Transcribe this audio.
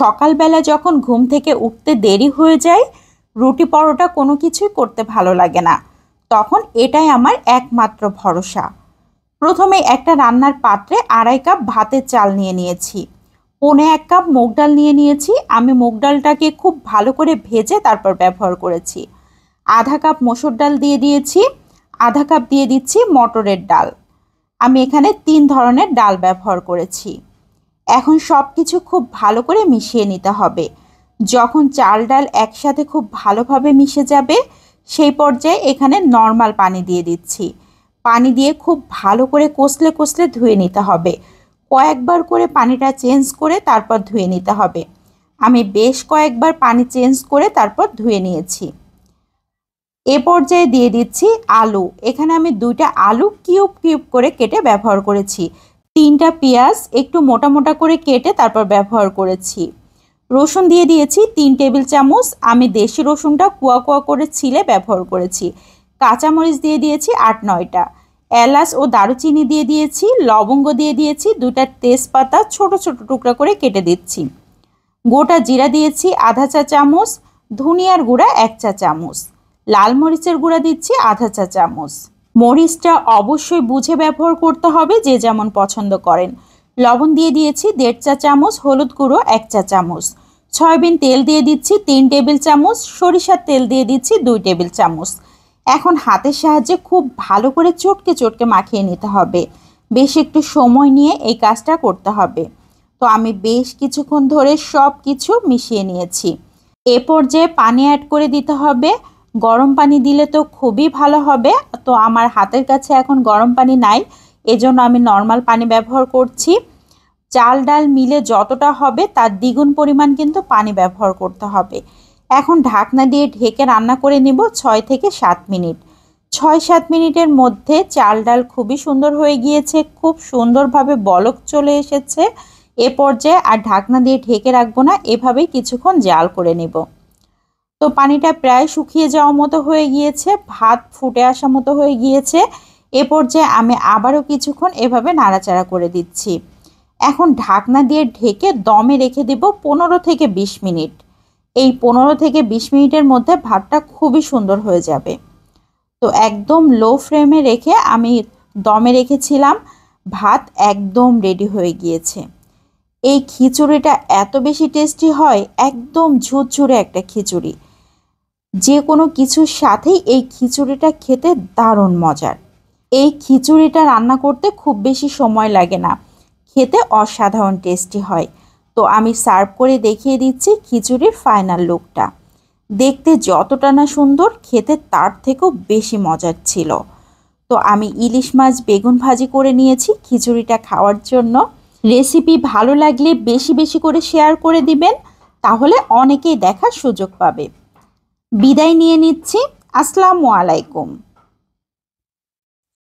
সকালবেলা যখন ঘুম থেকে উঠতে দেরি হয়ে যায়, রুটি পরোটা কোনো কিছুই করতে ভালো লাগে না, তখন এটাই আমার একমাত্র ভরসা। প্রথমে একটা রান্নার পাত্রে 2.5 কাপ ভাতের চাল নিয়ে নিয়েছি, 1.25 কাপ মুগ ডাল নিয়ে নিয়েছি। আমি মুগ ডালটাকে খুব ভালো করে ভেজে তারপর ব্যবহার করেছি। 1/2 কাপ মসুর ডাল দিয়ে দিয়েছি, 1/2 কাপ দিয়ে দিচ্ছি মটরের ডাল। আমি এখানে 3 ধরনের ডাল ব্যবহার করেছি। এখন সব কিছু খুব ভালো করে মিশিয়ে নিতে হবে। যখন চাল ডাল একসাথে খুব ভালোভাবে মিশে যাবে, সেই পর্যায়ে এখানে নর্মাল পানি দিয়ে দিচ্ছি। পানি দিয়ে খুব ভালো করে কষলে কষলে ধুয়ে নিতে হবে। কয়েকবার করে পানিটা চেঞ্জ করে তারপর ধুয়ে নিতে হবে। আমি বেশ কয়েকবার পানি চেঞ্জ করে তারপর ধুয়ে নিয়েছি। এ পর্যায়ে দিয়ে দিচ্ছি আলু। এখানে আমি 2টা আলু কিউব কিউব করে কেটে ব্যবহার করেছি। 3টা পেঁয়াজ একটু মোটা মোটা করে কেটে তারপর ব্যবহার করেছি। রসুন দিয়ে দিয়েছি 3 টেবিল চামচ। আমি দেশি রসুনটা কুয়া কুয়া করে ছিলে ব্যবহার করেছি। কাঁচামরিচ দিয়ে দিয়েছি 8-9টা। এলাচ ও দারুচিনি দিয়ে দিয়েছি। লবঙ্গ দিয়ে দিয়েছি। 2টা তেজপাতা ছোট ছোট টুকরা করে কেটে দিচ্ছি। গোটা জিরা দিয়েছি 1/2 চা চামচ। ধনিয়ার গুঁড়া 1 চা চামচ। লাল মরিচের গুঁড়া দিচ্ছি 1/2 চা চামচ। মরিচটা অবশ্যই বুঝে ব্যবহার করতে হবে, যে যেমন পছন্দ করেন। লবণ দিয়ে দিয়েছি 1.5 চা চামচ। হলুদ গুঁড়ো 1 চা চামচ। সয়াবিন তেল দিয়ে দিচ্ছি 3 টেবিল চামচ। সরিষার তেল দিয়ে দিচ্ছি 2 টেবিল চামচ। এখন হাতের সাহায্যে খুব ভালো করে চটকে চটকে মাখিয়ে নিতে হবে। বেশ একটু সময় নিয়ে এই কাজটা করতে হবে। তো আমি বেশ কিছুক্ষণ ধরে সব কিছু মিশিয়ে নিয়েছি। এ পর্যায়ে পানি অ্যাড করে দিতে হবে। গরম পানি দিলে তো খুবই ভালো হবে। তো আমার হাতের কাছে এখন গরম পানি নাই, এজন্য আমি নর্মাল পানি ব্যবহার করছি। চাল ডাল মিলে যতটা হবে তার দ্বিগুণ পরিমাণ কিন্তু পানি ব্যবহার করতে হবে। এখন ঢাকনা দিয়ে ঢেকে রান্না করে নিব 6 থেকে 7 মিনিট। 6-7 মিনিটের মধ্যে চাল ডাল খুবই সুন্দর হয়ে গিয়েছে, খুব সুন্দরভাবে বলক চলে এসেছে। এ পর্যায়ে আর ঢাকনা দিয়ে ঢেকে রাখবো না, এভাবেই কিছুক্ষণ জাল করে নেব। তো পানিটা প্রায় শুকিয়ে যাওয়ার মতো হয়ে গিয়েছে, ভাত ফুটে আসা মতো হয়ে গিয়েছে। এ পর্যায়ে আমি আবারও কিছুক্ষণ এভাবে নাড়াচাড়া করে দিচ্ছি। এখন ঢাকনা দিয়ে ঢেকে দমে রেখে দেব 15 থেকে 20 মিনিট। এই 15 থেকে 20 মিনিটের মধ্যে ভাতটা খুবই সুন্দর হয়ে যাবে। তো একদম লো ফ্লেমে রেখে আমি দমে রেখেছিলাম। ভাত একদম রেডি হয়ে গিয়েছে। এই খিচুড়িটা এত বেশি টেস্টি হয়, একদম ঝুরঝুরে একটা খিচুড়ি। যে কোনো কিছুর সাথেই এই খিচুড়িটা খেতে দারুণ মজার। এই খিচুড়িটা রান্না করতে খুব বেশি সময় লাগে না, খেতে অসাধারণ টেস্টি হয়। তো আমি সার্ভ করে দেখিয়ে দিচ্ছি খিচুড়ির ফাইনাল লুকটা। দেখতে যতটা না সুন্দর, খেতে তার থেকেও বেশি মজার ছিল। তো আমি ইলিশ মাছ বেগুন ভাজি করে নিয়েছি খিচুড়িটা খাওয়ার জন্য। রেসিপি ভালো লাগলে বেশি বেশি করে শেয়ার করে দিবেন, তাহলে অনেকেই দেখার সুযোগ পাবে। বিদায় নিয়ে নিচ্ছি। আসসালামু আলাইকুম।